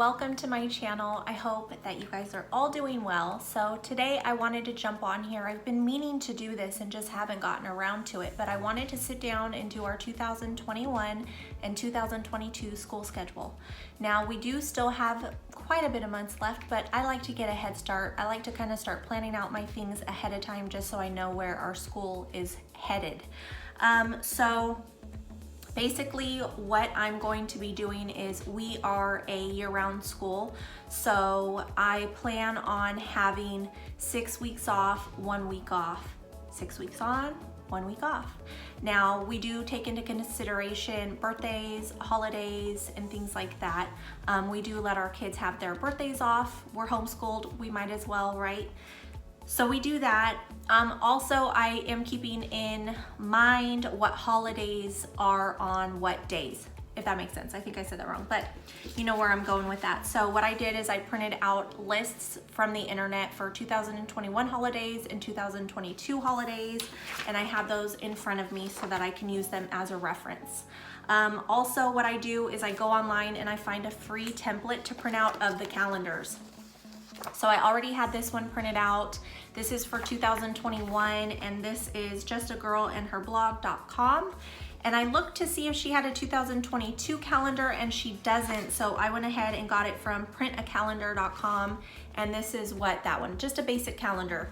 welcome to my channel. I hope that you guys are all doing well. So today I wanted to jump on here. I've been meaning to do this and just haven't gotten around to it, but I wanted to sit down and do our 2021 and 2022 school schedule. Now we do still have quite a bit of months left, but I like to get a head start. I like to kind of start planning out my things ahead of time just so I know where our school is headed. So basically what I'm going to be doing is we are a year-round school, so I plan on having 6 weeks off, 1 week off, 6 weeks on, 1 week off. Now we do take into consideration birthdays, holidays, and things like that. We do let our kids have their birthdays off. We're homeschooled, we might as well, right? So we do that. Also, I am keeping in mind what holidays are on what days, if that makes sense. I think I said that wrong, but you know where I'm going with that. So what I did is I printed out lists from the internet for 2021 holidays and 2022 holidays, and I have those in front of me so that I can use them as a reference. Also, what I do is I go online and I find a free template to print out of the calendars. So I already had this one printed out. This is for 2021, and this is justagirlandherblog.com. And I looked to see if she had a 2022 calendar, and she doesn't. So I went ahead and got it from printacalendar.com, and this is what that one, just a basic calendar.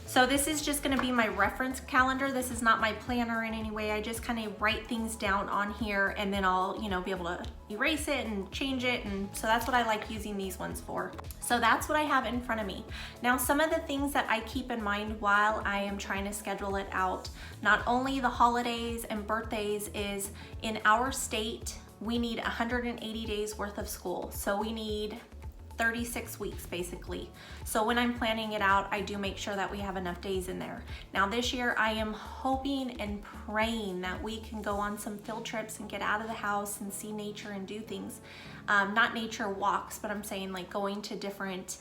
So this is just gonna be my reference calendar. This is not my planner in any way. I just kind of write things down on here, and then I'll, be able to erase it and change it. And so that's what I like using these ones for. So that's what I have in front of me. Now, some of the things that I keep in mind while I am trying to schedule it out, not only the holidays and birthdays, is in our state, we need 180 days worth of school. So we need 36 weeks basically. So when I'm planning it out, I do make sure that we have enough days in there. Now this year I am hoping and praying that we can go on some field trips and get out of the house and see nature and do things. Not nature walks, but I'm saying like going to different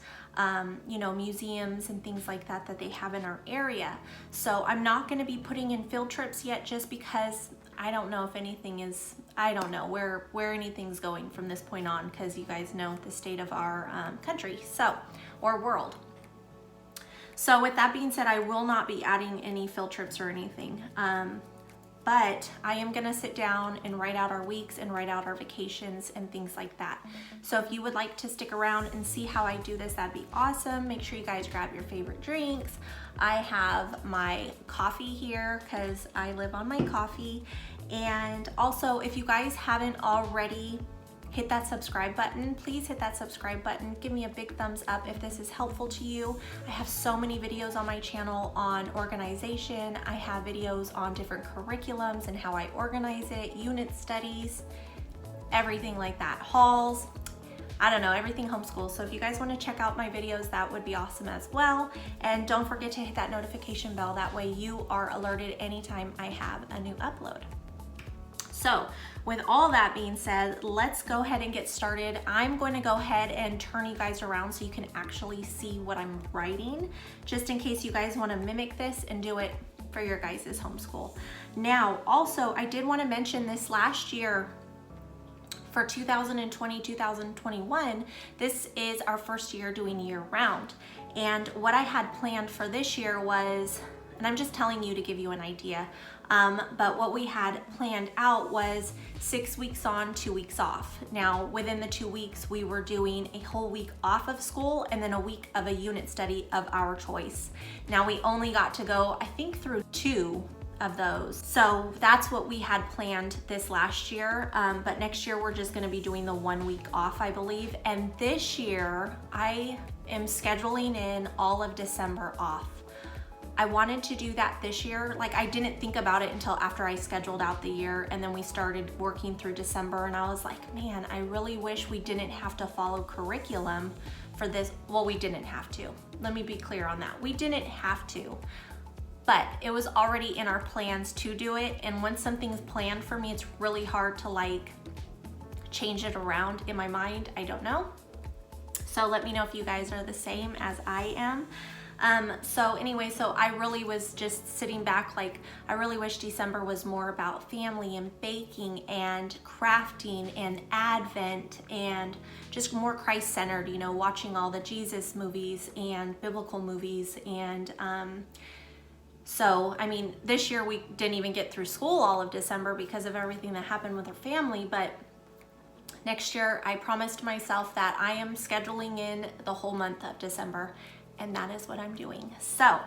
museums and things like that that they have in our area. So I'm not going to be putting in field trips yet, just because I don't know if anything is, I don't know where anything's going from this point on, because you guys know the state of our country, or world. So with that being said, I will not be adding any field trips or anything. But I am gonna sit down and write out our weeks and write out our vacations and things like that. So if you would like to stick around and see how I do this, that'd be awesome. Make sure you guys grab your favorite drinks. I have my coffee here because I live on my coffee. And also, if you guys haven't already, hit that subscribe button. Please hit that subscribe button. Give me a big thumbs up if this is helpful to you. I have so many videos on my channel on organization. I have videos on different curriculums and how I organize it, unit studies, everything like that, hauls, I don't know, everything homeschool. So if you guys want to check out my videos, that would be awesome as well. And don't forget to hit that notification bell. That way you are alerted anytime I have a new upload. So with all that being said, let's go ahead and get started. I'm going to go ahead and turn you guys around so you can actually see what I'm writing, just in case you guys want to mimic this and do it for your guys' homeschool. Now, also, I did want to mention this last year for 2020, 2021, this is our first year doing year round. And what I had planned for this year was, and I'm just telling you to give you an idea, but what we had planned out was 6 weeks on, 2 weeks off. Now, within the 2 weeks, we were doing a whole week off of school and then a week of a unit study of our choice. Now, we only got to go, I think, through 2 of those. So that's what we had planned this last year. But next year, we're just gonna be doing the 1 week off, I believe. And this year, I am scheduling in all of December off. I wanted to do that this year. Like, I didn't think about it until after I scheduled out the year, and then we started working through December, and I was like, man, I really wish we didn't have to follow curriculum for this. Well, we didn't have to. Let me be clear on that. We didn't have to, but it was already in our plans to do it. And when something's planned for me, it's really hard to like change it around in my mind. I don't know. So let me know if you guys are the same as I am. So anyway, so I really was just sitting back, like I really wish December was more about family and baking and crafting and Advent and just more Christ-centered, you know, watching all the Jesus movies and biblical movies. And so, I mean, this year we didn't even get through school all of December because of everything that happened with our family, but next year I promised myself that I am scheduling in the whole month of December, and that is what I'm doing. So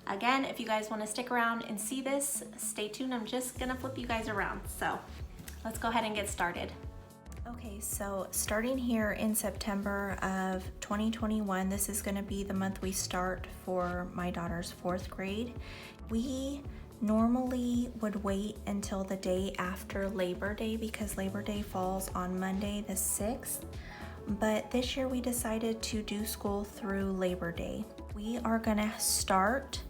again, if you guys want to stick around and see this, stay tuned. I'm just gonna flip you guys around. So let's go ahead and get started. Okay, so starting here in September of 2021, this is going to be the month we start for my daughter's 4th grade. We normally would wait until the day after Labor Day because Labor Day falls on Monday the 6th. But this year we decided to do school through Labor Day. We are going to start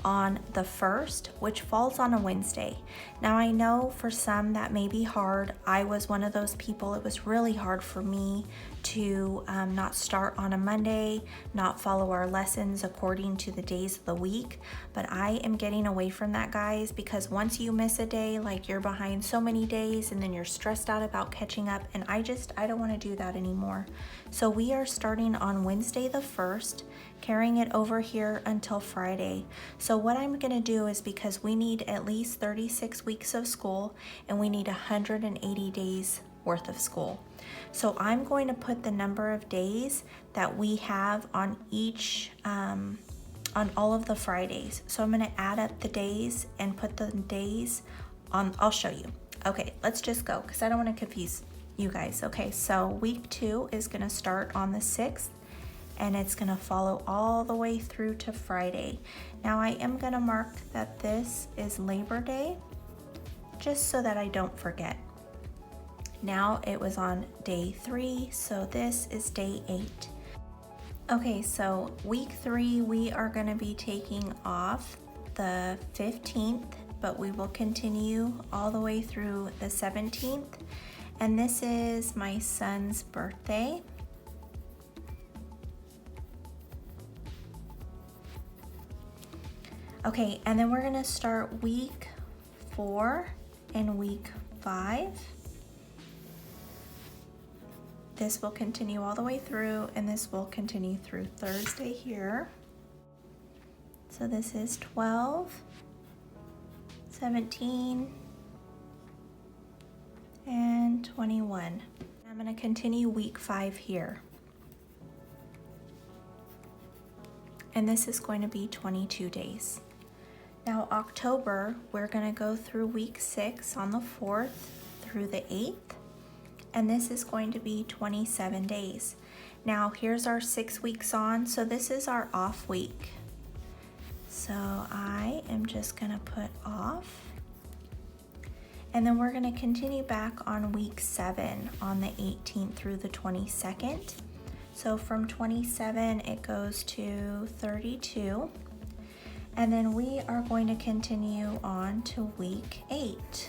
on the 1st, which falls on a Wednesday. Now I know for some that may be hard. I was one of those people. It was really hard for me to not start on a Monday, not follow our lessons according to the days of the week. But I am getting away from that, guys, because once you miss a day, like you're behind so many days and then you're stressed out about catching up, and I don't want to do that anymore. So we are starting on Wednesday the 1st, carrying it over here until Friday. So what I'm going to do is, because we need at least 36 weeks of school and we need 180 days worth of school. So I'm going to put the number of days that we have on each, on all of the Fridays. So I'm going to add up the days and put the days on, I'll show you. Okay, let's just go because I don't want to confuse you guys. Okay, so week 2 is going to start on the 6th. And it's going to follow all the way through to Friday. Now I am going to mark that this is Labor Day, just so that I don't forget. Now it was on day 3, so this is day 8. Okay, so week 3 we are going to be taking off the 15th, but we will continue all the way through the 17th. And this is my son's birthday. Okay, and then we're gonna start week 4 and week 5. This will continue all the way through, and this will continue through Thursday here. So this is 12, 17, and 21. I'm gonna continue week 5 here. And this is going to be 22 days. Now October, we're gonna go through week 6 on the 4th through the 8th, and this is going to be 27 days. Now here's our 6 weeks on, so this is our off week. So I am just gonna put off, and then we're gonna continue back on week 7 on the 18th through the 22nd. So from 27, it goes to 32. And then we are going to continue on to week 8,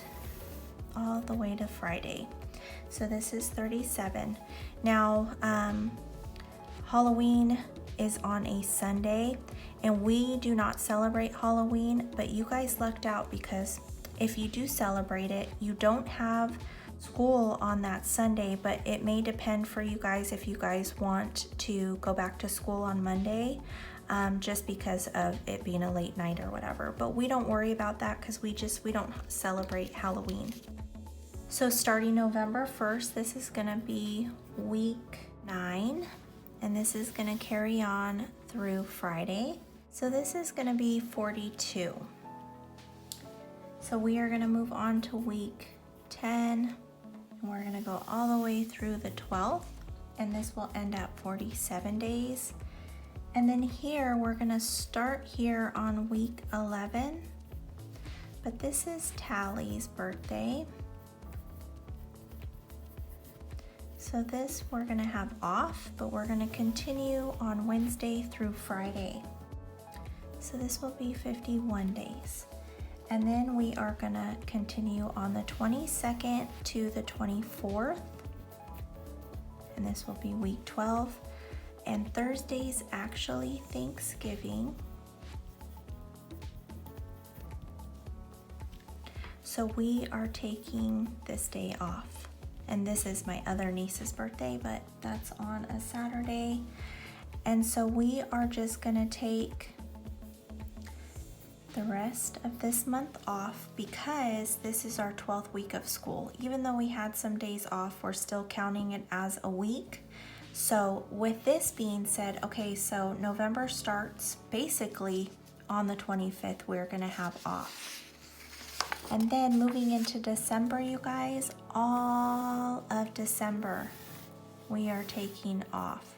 all the way to Friday. So this is 37. Now, Halloween is on a Sunday, and we do not celebrate Halloween, but you guys lucked out because if you do celebrate it, you don't have school on that Sunday, but it may depend for you guys if you guys want to go back to school on Monday. Just because of it being a late night or whatever. But we don't worry about that because we don't celebrate Halloween. So starting November 1st, this is gonna be week 9, and this is gonna carry on through Friday. So this is gonna be 42. So we are gonna move on to week 10, and we're gonna go all the way through the 12th, and this will end at 47 days. And then here, we're gonna start here on week 11, but this is Tally's birthday. So this we're gonna have off, but we're gonna continue on Wednesday through Friday. So this will be 51 days. And then we are gonna continue on the 22nd to the 24th, and this will be week 12. and Thursday's actually Thanksgiving. So we are taking this day off. And this is my other niece's birthday, but that's on a Saturday. And so we are just gonna take the rest of this month off because this is our 12th week of school. Even though we had some days off, we're still counting it as a week. So with this being said, okay, so November starts basically on the 25th, we're gonna have off. And then moving into December, you guys, all of December, we are taking off.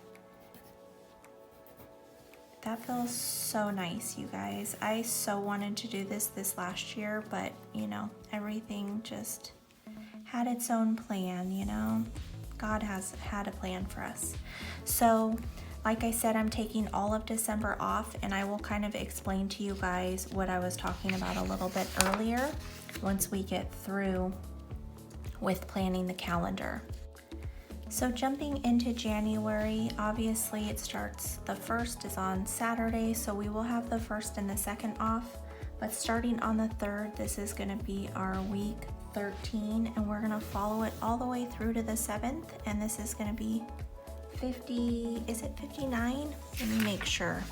That feels so nice, you guys. I so wanted to do this last year, but you know, everything just had its own plan, you know. God has had a plan for us. So like I said, I'm taking all of December off, and I will kind of explain to you guys what I was talking about a little bit earlier once we get through with planning the calendar. So jumping into January, obviously it starts, the 1st is on Saturday, so we will have the 1st and the 2nd off, but starting on the 3rd, this is gonna be our week 13, and we're gonna follow it all the way through to the 7th, and this is gonna be 50, is it 59? Let me make sure.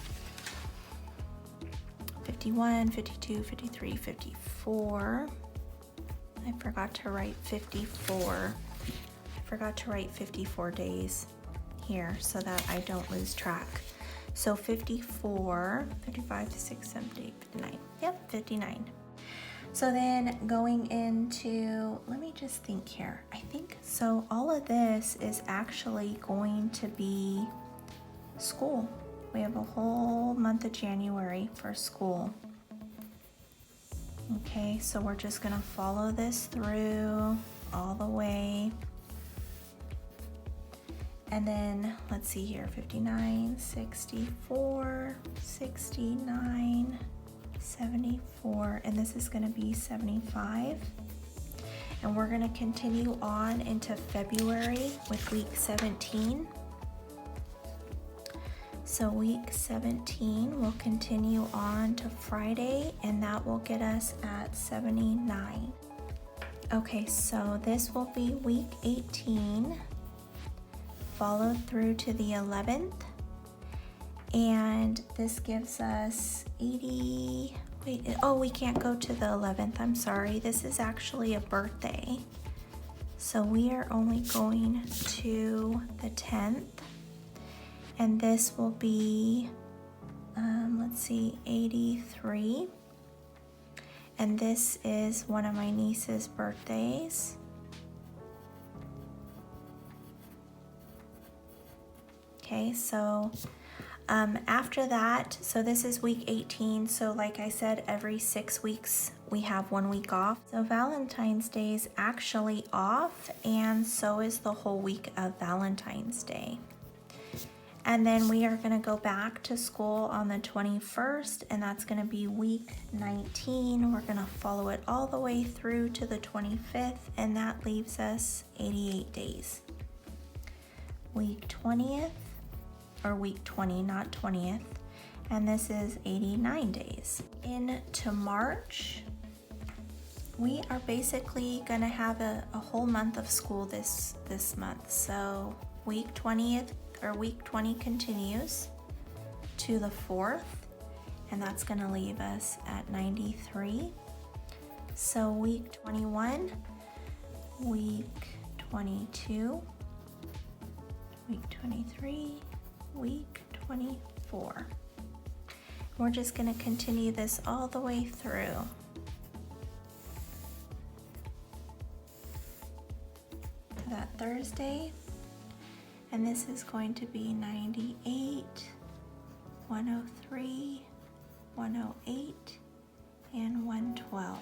51, 52, 53, 54. I forgot to write 54. I forgot to write 54 days here so that I don't lose track. So 54, 55, 56, 58, 59. Yep, 59. So then going into, let me just think here. I think, so all of this is actually going to be school. We have a whole month of January for school. Okay, so we're just gonna follow this through all the way. And then let's see here, 59, 64, 69, 74, and this is gonna be 75. And we're gonna continue on into February with week 17. So week 17 will continue on to Friday, and that will get us at 79. Okay, so this will be week 18, followed through to the 11th. And this gives us 80, wait, oh, we can't go to the 11th, I'm sorry. This is actually a birthday. So we are only going to the 10th. And this will be, let's see, 83. And this is one of my niece's birthdays. Okay, so after that, so this is week 18. So like I said, every 6 weeks we have 1 week off. So Valentine's Day is actually off, and so is the whole week of Valentine's Day. And then we are gonna go back to school on the 21st, and that's gonna be week 19. We're gonna follow it all the way through to the 25th, and that leaves us 88 days. Week 20th, or week 20, not 20th, and this is 89 days. Into March, we are basically gonna have a whole month of school this month. So week 20th, or week 20 continues to the 4th, and that's gonna leave us at 93. So week 21, week 22, week 23, week 24. We're just gonna continue this all the way through. To that Thursday. And this is going to be 98, 103, 108, and 112.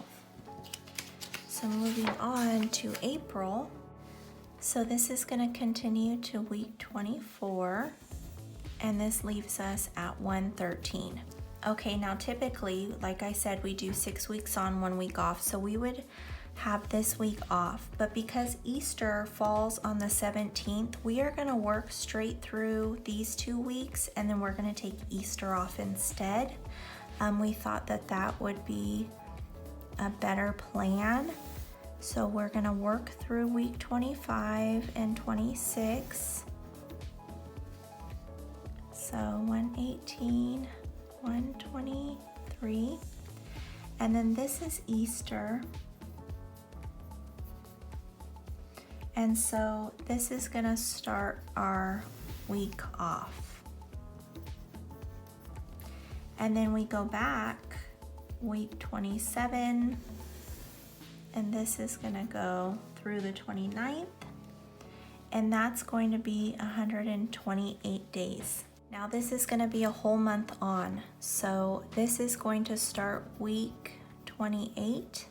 So moving on to April. So this is going to continue to week 24, and this leaves us at 113. Okay, now typically, like I said, we do 6 weeks on, 1 week off. So we would have this week off, but because Easter falls on the 17th, we are going to work straight through these 2 weeks, and then we're going to take Easter off instead. We thought that that would be a better plan. So we're going to work through week 25 and 26. So 118, 123, and then this is Easter. And so this is going to start our week off. And then we go back week 27, and this is going to go through the 29th, and that's going to be 128 days. Now this is going to be a whole month on, so this is going to start week 28.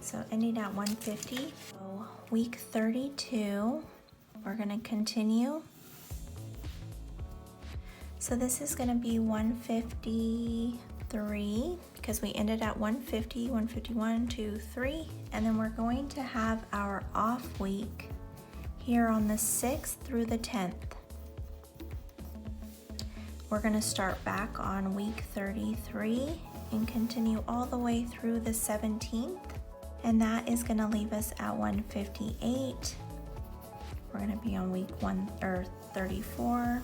So ending at 150. So week 32, we're going to continue. So this is going to be 153 because we ended at 150, 151, 2, 3, and then we're going to have our off week here on the 6th through the 10th. We're going to start back on week 33 and continue all the way through the 17th. And that is going to leave us at 158. We're going to be on week 34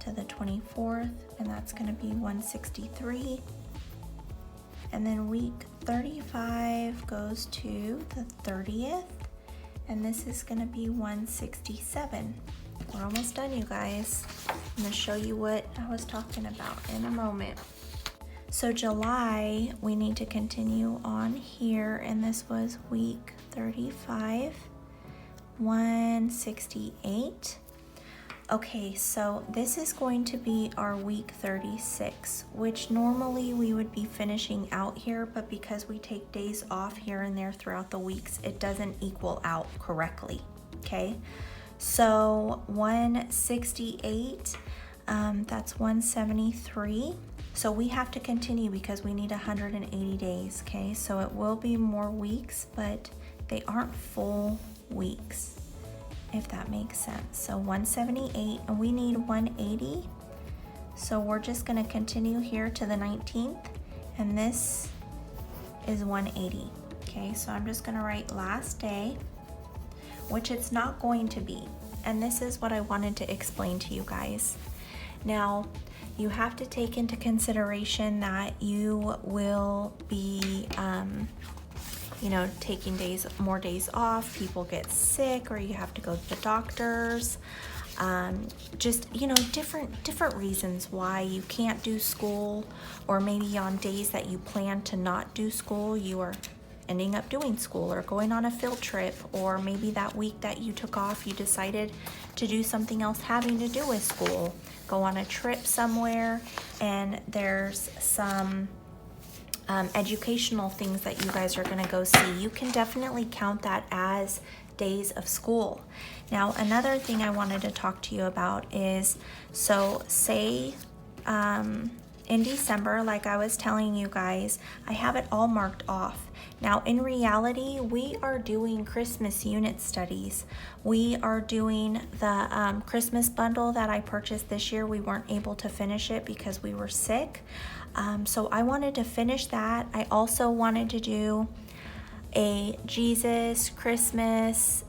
to the 24th, and that's going to be 163. And then week 35 goes to the 30th, and this is going to be 167. We're almost done, you guys. I'm going to show you what I was talking about in a moment. So July, we need to continue on here, and this was week 35, 168. Okay, so this is going to be our week 36, which normally we would be finishing out here, but because we take days off here and there throughout the weeks, it doesn't equal out correctly, okay? So 168, that's 173. So we have to continue because we need 180 days, okay? So it will be more weeks, but they aren't full weeks, if that makes sense. So 178, and we need 180. So we're just gonna continue here to the 19th, and this is 180, okay? So I'm just gonna write last day, which it's not going to be. And this is what I wanted to explain to you guys. Now, you have to take into consideration that you will be, taking more days off. People get sick, or you have to go to the doctors. Different reasons why you can't do school, or maybe on days that you plan to not do school, you are ending up doing school or going on a field trip, or maybe that week that you took off, you decided to do something else having to do with school. Go on a trip somewhere, and there's some educational things that you guys are going to go see. You can definitely count that as days of school. Now, another thing I wanted to talk to you about is, so say in December, like I was telling you guys, I have it all marked off. Now, in reality, we are doing Christmas unit studies. We are doing the Christmas bundle that I purchased this year. We weren't able to finish it because we were sick. So I wanted to finish that. I also wanted to do a Jesus Christmas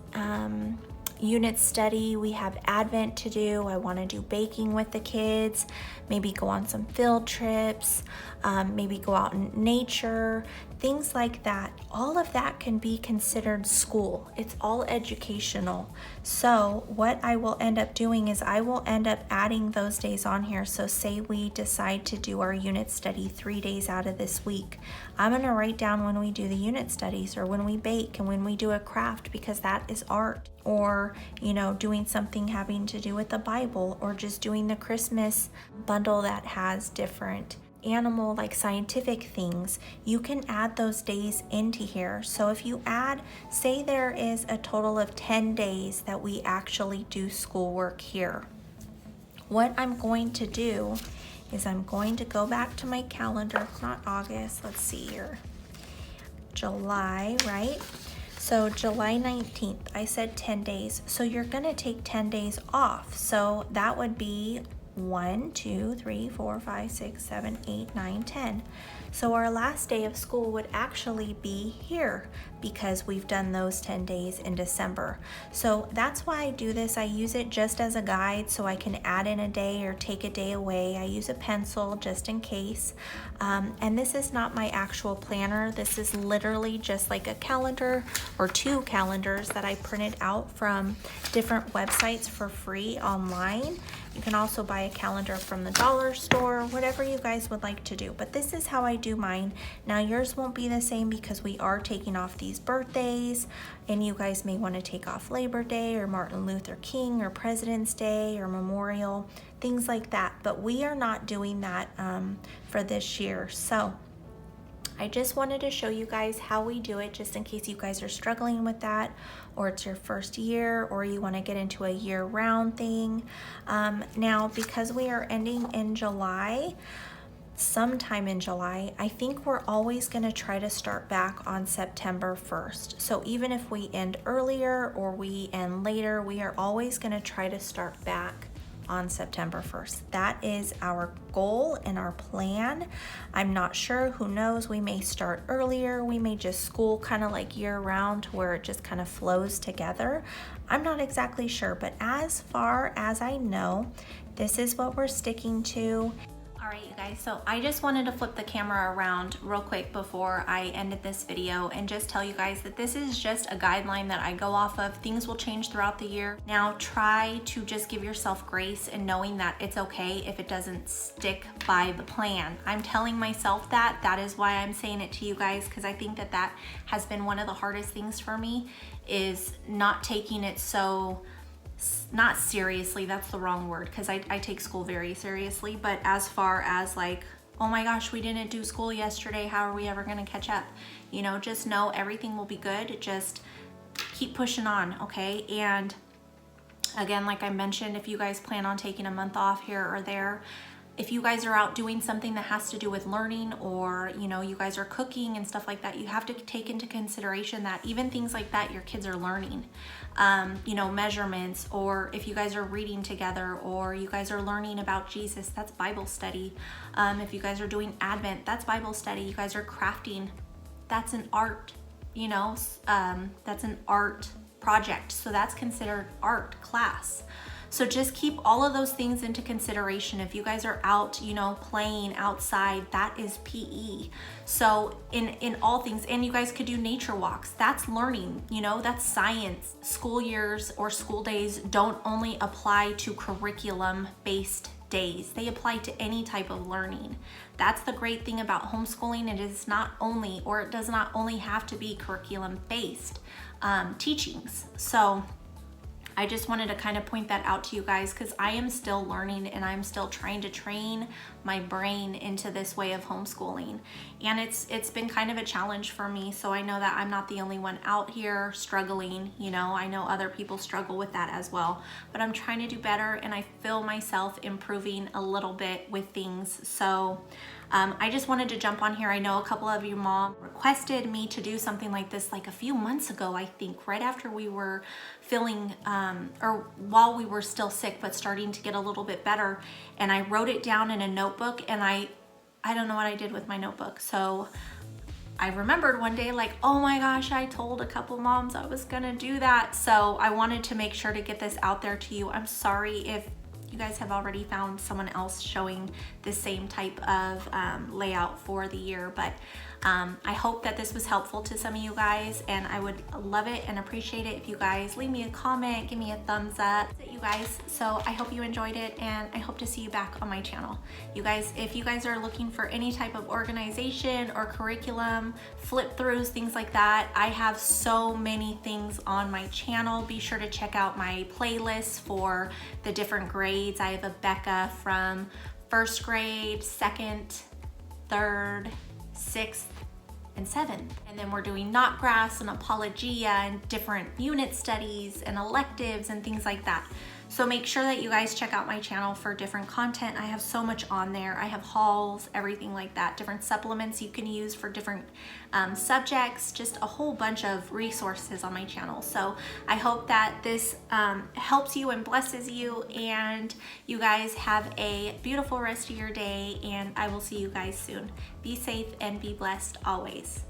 unit study. We have Advent to do. I want to do baking with the kids, maybe go on some field trips, maybe go out in nature, things like that. All of that can be considered school. It's all educational. So what I will end up doing is I will end up adding those days on here. So say we decide to do our unit study 3 days out of this week. I'm going to write down when we do the unit studies, or when we bake, and when we do a craft, because that is art. Or, doing something having to do with the Bible, or just doing the Christmas bundle that has different animal, like scientific things, you can add those days into here. So if you add, say there is a total of 10 days that we actually do schoolwork here. What I'm going to do is I'm going to go back to my calendar. It's not August, let's see here. July, right? So July 19th, I said 10 days. So you're gonna take 10 days off. So that would be 1, 2, 3, 4, 5, 6, 7, 8, 9, 10. So our last day of school would actually be here because we've done those 10 days in December. So that's why I do this. I use it just as a guide so I can add in a day or take a day away. I use a pencil just in case. And this is not my actual planner. This is literally just like a calendar or 2 calendars that I printed out from different websites for free online. You can also buy a calendar from the dollar store, whatever you guys would like to do. But this is how I do mine. Now yours won't be the same because we are taking off these birthdays, and you guys may want to take off Labor Day or Martin Luther King or President's Day or Memorial, things like that. But we are not doing that for this year. So I just wanted to show you guys how we do it, just in case you guys are struggling with that, or it's your first year, or you want to get into a year-round thing. Now, because we are ending in July, sometime in July, I think we're always going to try to start back on September 1st. So even if we end earlier or we end later, we are always going to try to start back on September 1st. That is our goal and our plan. I'm not sure, who knows, we may start earlier, we may just school kind of like year round where it just kind of flows together. I'm not exactly sure, but as far as I know, this is what we're sticking to. All right, you guys, so I just wanted to flip the camera around real quick before I ended this video and just tell you guys that this is just a guideline that I go off of. Things will change throughout the year. Now try to just give yourself grace and knowing that it's okay if it doesn't stick by the plan. I'm telling myself that. That is why I'm saying it to you guys, because I think that that has been one of the hardest things for me, is not taking it so, not seriously, that's the wrong word, because I take school very seriously, but as far as like, oh my gosh, we didn't do school yesterday, how are we ever going to catch up? You know, just know everything will be good. Just keep pushing on, okay? And again, like I mentioned, if you guys plan on taking a month off here or there, if you guys are out doing something that has to do with learning, or you know, you guys are cooking and stuff like that, you have to take into consideration that even things like that your kids are learning, you know, measurements, or if you guys are reading together, or you guys are learning about Jesus, that's Bible study. If you guys are doing Advent, that's Bible study. You guys are crafting, that's an art, you know, that's an art project, so that's considered art class. So just keep all of those things into consideration. If you guys are out, you know, playing outside, that is PE. So in all things, and you guys could do nature walks, that's learning, you know, that's science. School years or school days don't only apply to curriculum-based days. They apply to any type of learning. That's the great thing about homeschooling. It is not only, or it does not only have to be curriculum-based teachings. So I just wanted to kind of point that out to you guys, because I am still learning and I'm still trying to train my brain into this way of homeschooling. And it's been kind of a challenge for me. So I know that I'm not the only one out here struggling. You know, I know other people struggle with that as well, but I'm trying to do better, and I feel myself improving a little bit with things. So I just wanted to jump on here. I know a couple of you mom requested me to do something like this like a few months ago, I think, right after we were feeling, or while we were still sick, but starting to get a little bit better. And I wrote it down in a notebook, and I don't know what I did with my notebook. So I remembered one day, like, oh my gosh, I told a couple moms I was gonna do that. So I wanted to make sure to get this out there to you. I'm sorry if you guys have already found someone else showing the same type of layout for the year, but I hope that this was helpful to some of you guys, and I would love it and appreciate it if you guys leave me a comment, give me a thumbs up, you guys. So I hope you enjoyed it, and I hope to see you back on my channel. You guys, if you guys are looking for any type of organization or curriculum, flip throughs, things like that, I have so many things on my channel. Be sure to check out my playlist for the different grades. I have a Becca from first grade, second, 3rd, 6th, and 7th. And then we're doing Notgrass and Apologia and different unit studies and electives and things like that. So make sure that you guys check out my channel for different content. I have so much on there. I have hauls, everything like that, different supplements you can use for different subjects, just a whole bunch of resources on my channel. So I hope that this helps you and blesses you, and you guys have a beautiful rest of your day, and I will see you guys soon. Be safe and be blessed always.